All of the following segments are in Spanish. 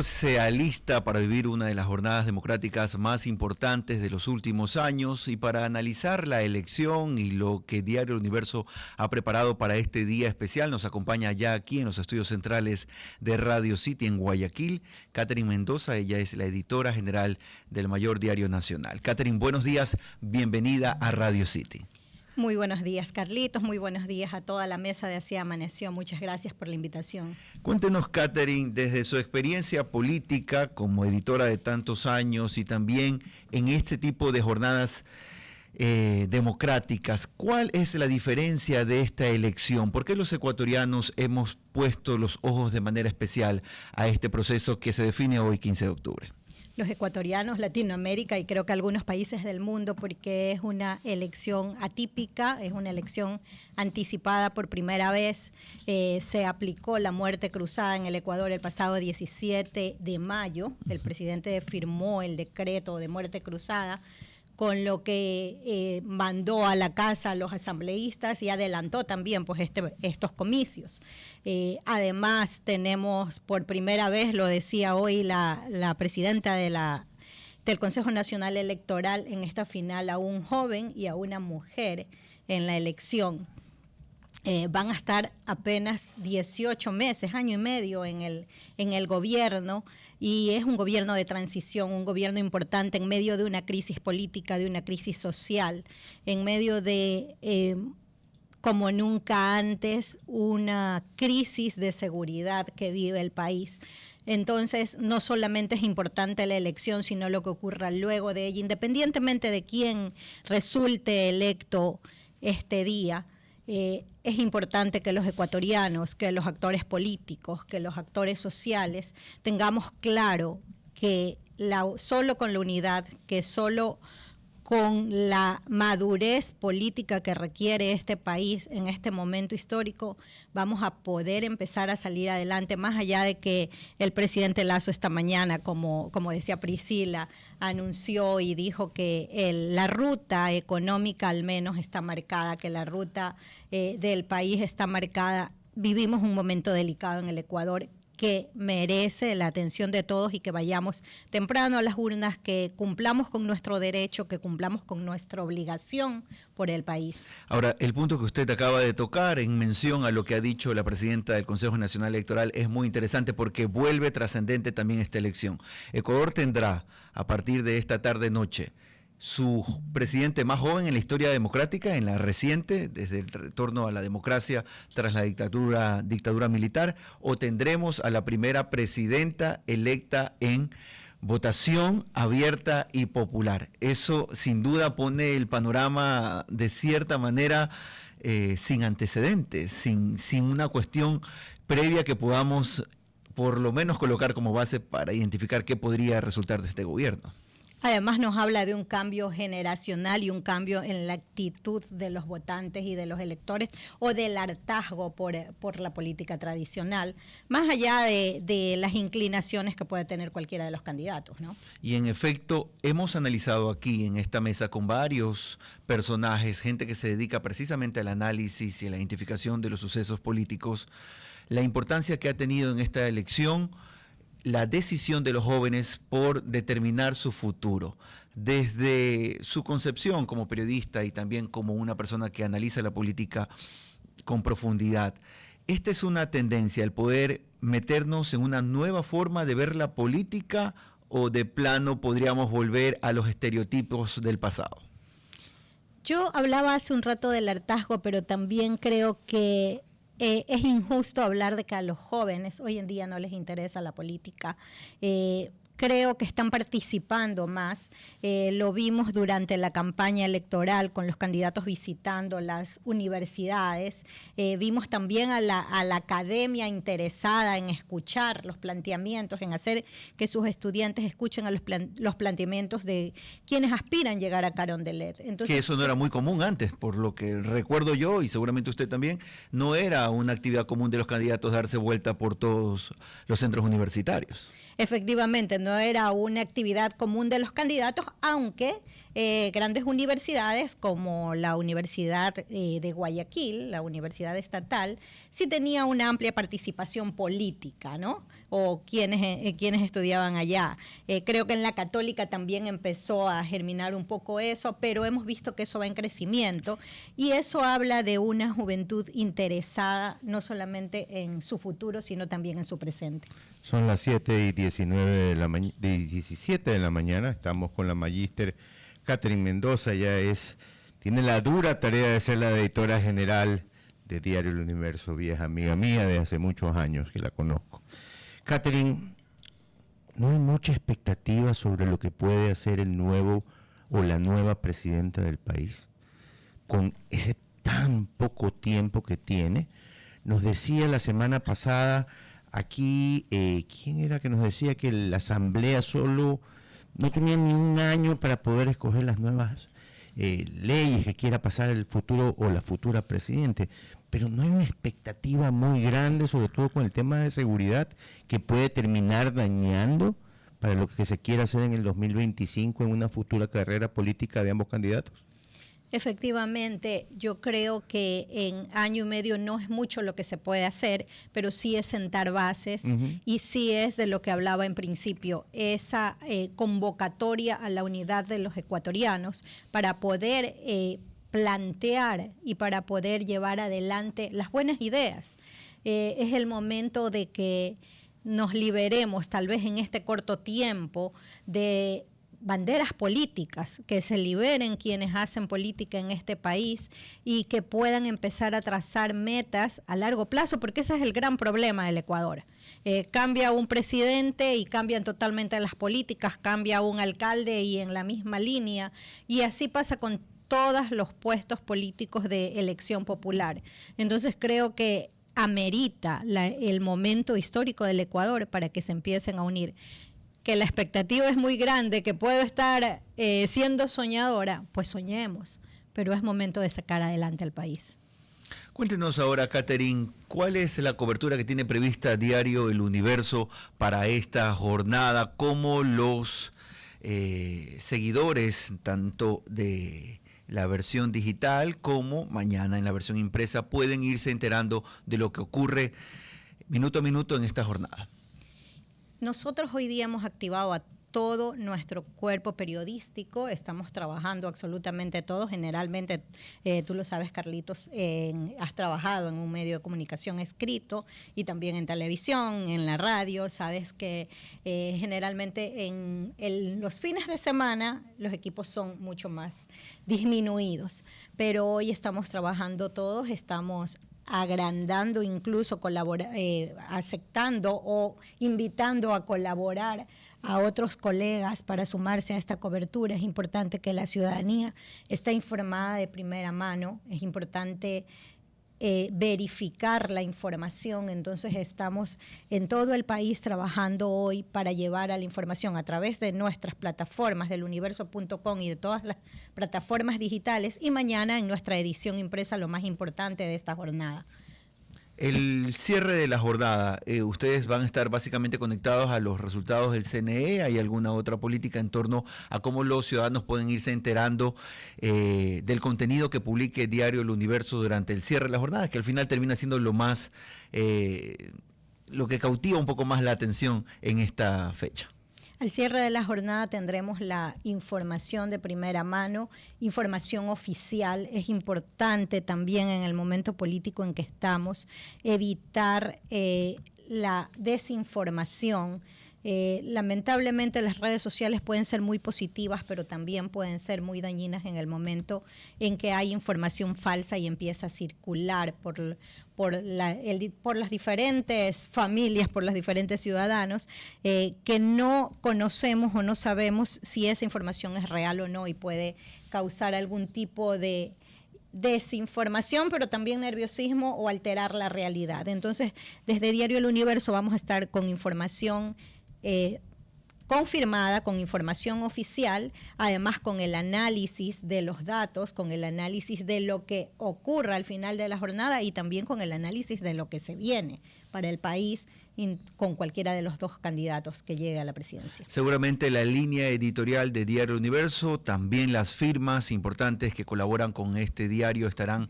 Se alista para vivir una de las jornadas democráticas más importantes de los últimos años y para analizar la elección y lo que Diario El Universo ha preparado para este día especial, nos acompaña ya aquí en los estudios centrales de Radio City en Guayaquil, Catherine Mendoza. Ella es la editora general del mayor diario nacional. Catherine, buenos días, bienvenida a Radio City. Muy buenos días, Carlitos. Muy buenos días a toda la mesa de Así Amaneció. Muchas gracias por la invitación. Cuéntenos, Catherine, desde su experiencia política como editora de tantos años y también en este tipo de jornadas democráticas, ¿cuál es la diferencia de esta elección? ¿Por qué los ecuatorianos hemos puesto los ojos de manera especial a este proceso que se define hoy, 15 de octubre? Los ecuatorianos, Latinoamérica y creo que algunos países del mundo, porque es una elección atípica, es una elección anticipada por primera vez. Se aplicó la muerte cruzada en el Ecuador el pasado 17 de mayo. El presidente firmó el decreto de muerte cruzada, con lo que mandó a la casa a los asambleístas y adelantó también pues estos comicios. Además tenemos por primera vez, lo decía hoy la presidenta del Consejo Nacional Electoral, en esta final a un joven y a una mujer en la elección. Van a estar apenas 18 meses, año y medio en el gobierno, y es un gobierno de transición, un gobierno importante en medio de una crisis política, de una crisis social, en medio de, como nunca antes, una crisis de seguridad que vive el país. Entonces, no solamente es importante la elección, sino lo que ocurra luego de ella, independientemente de quién resulte electo este día. Es importante que los ecuatorianos, que los actores políticos, que los actores sociales tengamos claro que solo con la unidad, que solo con la madurez política que requiere este país en este momento histórico, vamos a poder empezar a salir adelante, más allá de que el presidente Lasso esta mañana, como decía Priscila, anunció y dijo que la ruta económica al menos está marcada, que la ruta del país está marcada. Vivimos un momento delicado en el Ecuador que merece la atención de todos y que vayamos temprano a las urnas, que cumplamos con nuestro derecho, que cumplamos con nuestra obligación por el país. Ahora, el punto que usted acaba de tocar en mención a lo que ha dicho la presidenta del Consejo Nacional Electoral es muy interesante porque vuelve trascendente también esta elección. Ecuador tendrá, a partir de esta tarde-noche, su presidente más joven en la historia democrática, en la reciente, desde el retorno a la democracia tras la dictadura militar, o tendremos a la primera presidenta electa en votación abierta y popular. Eso sin duda pone el panorama de cierta manera sin antecedentes, sin una cuestión previa que podamos por lo menos colocar como base para identificar qué podría resultar de este gobierno. Además nos habla de un cambio generacional y un cambio en la actitud de los votantes y de los electores, o del hartazgo por la política tradicional, más allá de las inclinaciones que puede tener cualquiera de los candidatos, ¿no? Y en efecto, hemos analizado aquí en esta mesa con varios personajes, gente que se dedica precisamente al análisis y a la identificación de los sucesos políticos, la importancia que ha tenido en esta elección la decisión de los jóvenes por determinar su futuro, desde su concepción como periodista y también como una persona que analiza la política con profundidad. Esta es una tendencia, el poder meternos en una nueva forma de ver la política, o de plano podríamos volver a los estereotipos del pasado. Yo hablaba hace un rato del hartazgo, pero también creo que es injusto hablar de que a los jóvenes hoy en día no les interesa la política. Creo que están participando más. Lo vimos durante la campaña electoral con los candidatos visitando las universidades. Vimos también a la academia interesada en escuchar los planteamientos, en hacer que sus estudiantes escuchen a los planteamientos de quienes aspiran llegar a Carondelet. Entonces, que eso no era muy común antes, por lo que recuerdo yo, y seguramente usted también, no era una actividad común de los candidatos darse vuelta por todos los centros universitarios. Efectivamente, no era una actividad común de los candidatos, aunque grandes universidades como la Universidad de Guayaquil, la Universidad Estatal, sí tenía una amplia participación política, ¿no? O quienes estudiaban allá. Creo que en la Católica también empezó a germinar un poco eso, pero hemos visto que eso va en crecimiento y eso habla de una juventud interesada no solamente en su futuro, sino también en su presente. Son las 7:17 de la mañana, estamos con la magíster Catherine Mendoza, tiene la dura tarea de ser la editora general de Diario El Universo, vieja amiga mía de hace muchos años que la conozco. Catherine, ¿no hay mucha expectativa sobre lo que puede hacer el nuevo o la nueva presidenta del país con ese tan poco tiempo que tiene? Nos decía la semana pasada aquí, ¿quién era que nos decía que la Asamblea solo no tenía ni un año para poder escoger las nuevas leyes que quiera pasar el futuro o la futura presidente? Pero no hay una expectativa muy grande, sobre todo con el tema de seguridad, que puede terminar dañando para lo que se quiera hacer en el 2025 en una futura carrera política de ambos candidatos. Efectivamente, yo creo que en año y medio no es mucho lo que se puede hacer, pero sí es sentar bases y sí es de lo que hablaba en principio, esa convocatoria a la unidad de los ecuatorianos para poder plantear y para poder llevar adelante las buenas ideas. Es el momento de que nos liberemos, tal vez en este corto tiempo, de banderas políticas, que se liberen quienes hacen política en este país y que puedan empezar a trazar metas a largo plazo, porque ese es el gran problema del Ecuador. Cambia un presidente y cambian totalmente las políticas, cambia un alcalde y en la misma línea, y así pasa con todos los puestos políticos de elección popular. Entonces creo que amerita el momento histórico del Ecuador para que se empiecen a unir. Que la expectativa es muy grande, que puedo estar siendo soñadora, pues soñemos, pero es momento de sacar adelante al país. Cuéntenos ahora, Catherine, ¿cuál es la cobertura que tiene prevista Diario El Universo para esta jornada? ¿Cómo los seguidores, tanto de la versión digital como mañana en la versión impresa, pueden irse enterando de lo que ocurre minuto a minuto en esta jornada? Nosotros hoy día hemos activado a todo nuestro cuerpo periodístico, estamos trabajando absolutamente todos, generalmente, tú lo sabes, Carlitos, has trabajado en un medio de comunicación escrito y también en televisión, en la radio, sabes que generalmente en los fines de semana los equipos son mucho más disminuidos, pero hoy estamos trabajando todos, estamos agrandando, incluso aceptando o invitando a colaborar a otros colegas para sumarse a esta cobertura. Es importante que la ciudadanía esté informada de primera mano, es importante verificar la información. Entonces estamos en todo el país trabajando hoy para llevar a la información a través de nuestras plataformas del universo.com y de todas las plataformas digitales, y mañana en nuestra edición impresa, lo más importante de esta jornada. El cierre de la jornada, ustedes van a estar básicamente conectados a los resultados del CNE. ¿Hay alguna otra política en torno a cómo los ciudadanos pueden irse enterando del contenido que publique Diario El Universo durante el cierre de la jornada, que al final termina siendo lo que cautiva un poco más la atención en esta fecha? Al cierre de la jornada tendremos la información de primera mano, información oficial. Es importante también en el momento político en que estamos evitar la desinformación. Lamentablemente las redes sociales pueden ser muy positivas, pero también pueden ser muy dañinas en el momento en que hay información falsa y empieza a circular por las diferentes familias, por los diferentes ciudadanos, que no conocemos o no sabemos si esa información es real o no y puede causar algún tipo de desinformación, pero también nerviosismo o alterar la realidad. Entonces, desde Diario El Universo vamos a estar con información confirmada con información oficial, además con el análisis de los datos, con el análisis de lo que ocurra al final de la jornada y también con el análisis de lo que se viene para el país con cualquiera de los dos candidatos que llegue a la presidencia. Seguramente la línea editorial de Diario Universo, también las firmas importantes que colaboran con este diario estarán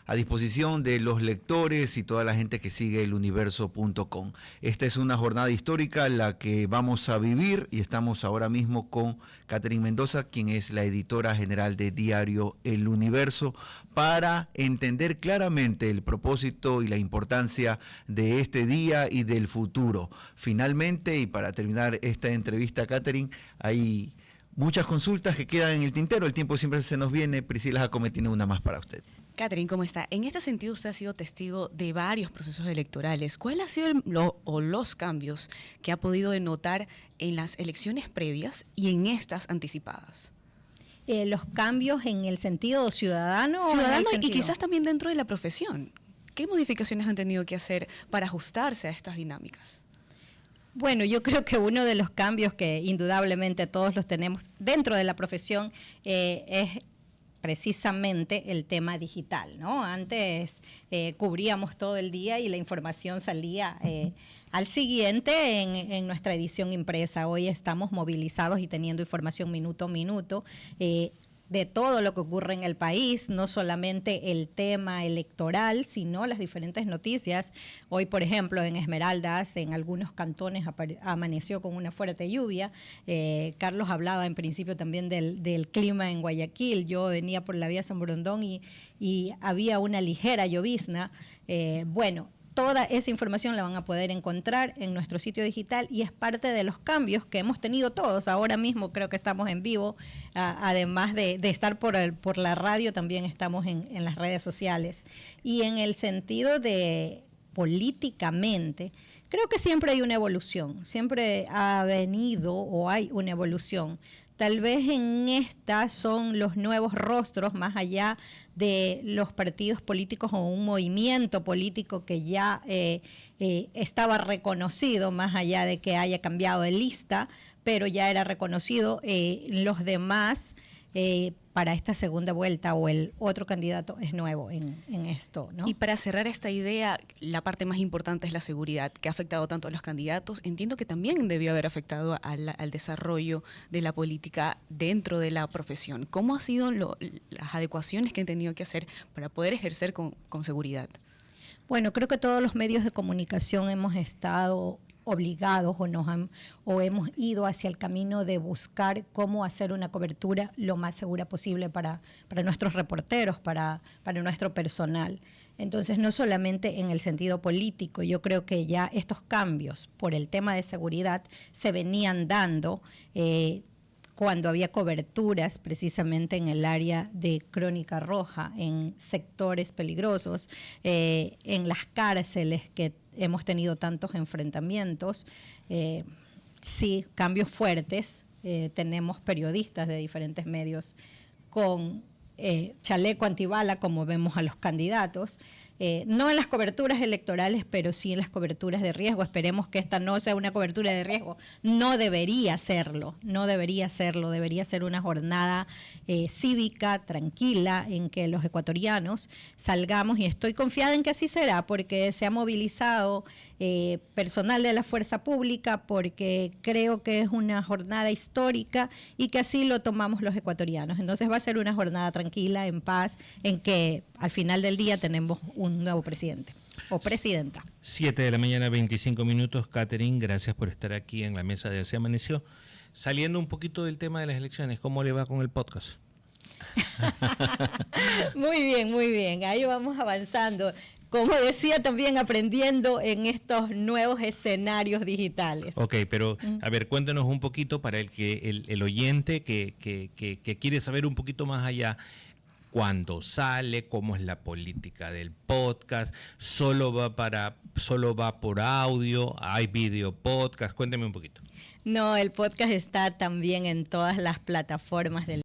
a disposición de los lectores y toda la gente que sigue eluniverso.com. Esta es una jornada histórica la que vamos a vivir y estamos ahora mismo con Catherine Mendoza, quien es la editora general de Diario El Universo, para entender claramente el propósito y la importancia de este día y del futuro. Finalmente, y para terminar esta entrevista, Catherine, hay muchas consultas que quedan en el tintero, el tiempo siempre se nos viene. Priscila Jacome tiene una más para usted. Catherine, ¿cómo está? En este sentido, usted ha sido testigo de varios procesos electorales. ¿Cuál ha sido los cambios que ha podido notar en las elecciones previas y en estas anticipadas? Los cambios en el sentido ciudadano. Y quizás también dentro de la profesión. ¿Qué modificaciones han tenido que hacer para ajustarse a estas dinámicas? Bueno, yo creo que uno de los cambios que indudablemente todos los tenemos dentro de la profesión es precisamente el tema digital, ¿no? Antes cubríamos todo el día y la información salía al siguiente en nuestra edición impresa. Hoy estamos movilizados y teniendo información minuto a minuto de todo lo que ocurre en el país, no solamente el tema electoral, sino las diferentes noticias. Hoy, por ejemplo, en Esmeraldas, en algunos cantones amaneció con una fuerte lluvia. Carlos hablaba en principio también del clima en Guayaquil. Yo venía por la vía San Borondón y había una ligera llovizna. Bueno, toda esa información la van a poder encontrar en nuestro sitio digital y es parte de los cambios que hemos tenido todos. Ahora mismo creo que estamos en vivo, además de estar por la radio, también estamos en las redes sociales. Y en el sentido de políticamente, creo que siempre hay una evolución, siempre ha venido o hay una evolución. Tal vez en esta son los nuevos rostros, más allá de los partidos políticos o un movimiento político que ya estaba reconocido, más allá de que haya cambiado de lista, pero ya era reconocido. Los demás para esta segunda vuelta o el otro candidato es nuevo en esto, ¿no? Y para cerrar esta idea, la parte más importante es la seguridad, que ha afectado tanto a los candidatos. Entiendo que también debió haber afectado al desarrollo de la política dentro de la profesión. ¿Cómo han sido las adecuaciones que han tenido que hacer para poder ejercer con seguridad? Bueno, creo que todos los medios de comunicación hemos estado obligados o hemos ido hacia el camino de buscar cómo hacer una cobertura lo más segura posible para nuestros reporteros, para nuestro personal. Entonces, no solamente en el sentido político, yo creo que ya estos cambios por el tema de seguridad se venían dando cuando había coberturas precisamente en el área de Crónica Roja, en sectores peligrosos, en las cárceles que hemos tenido tantos enfrentamientos. Sí, cambios fuertes. Tenemos periodistas de diferentes medios con chaleco antibala, como vemos a los candidatos. No en las coberturas electorales, pero sí en las coberturas de riesgo. Esperemos que esta no sea una cobertura de riesgo. No debería serlo, debería ser una jornada cívica, tranquila, en que los ecuatorianos salgamos, y estoy confiada en que así será, porque se ha movilizado personal de la fuerza pública, porque creo que es una jornada histórica y que así lo tomamos los ecuatorianos. Entonces va a ser una jornada tranquila, en paz, en que al final del día tenemos un nuevo presidente o presidenta. 7 de la mañana, 25 minutos. Catherine, gracias por estar aquí en la mesa de Así Amaneció. Saliendo un poquito del tema de las elecciones, ¿cómo le va con el podcast? Muy bien. Ahí vamos avanzando. Como decía, también aprendiendo en estos nuevos escenarios digitales. Ok, pero a ver, cuéntanos un poquito para el oyente que quiere saber un poquito más allá. ¿Cuándo sale? ¿Cómo es la política del podcast? ¿Solo va por audio? ¿Hay video podcast? Cuénteme un poquito. No, el podcast está también en todas las plataformas del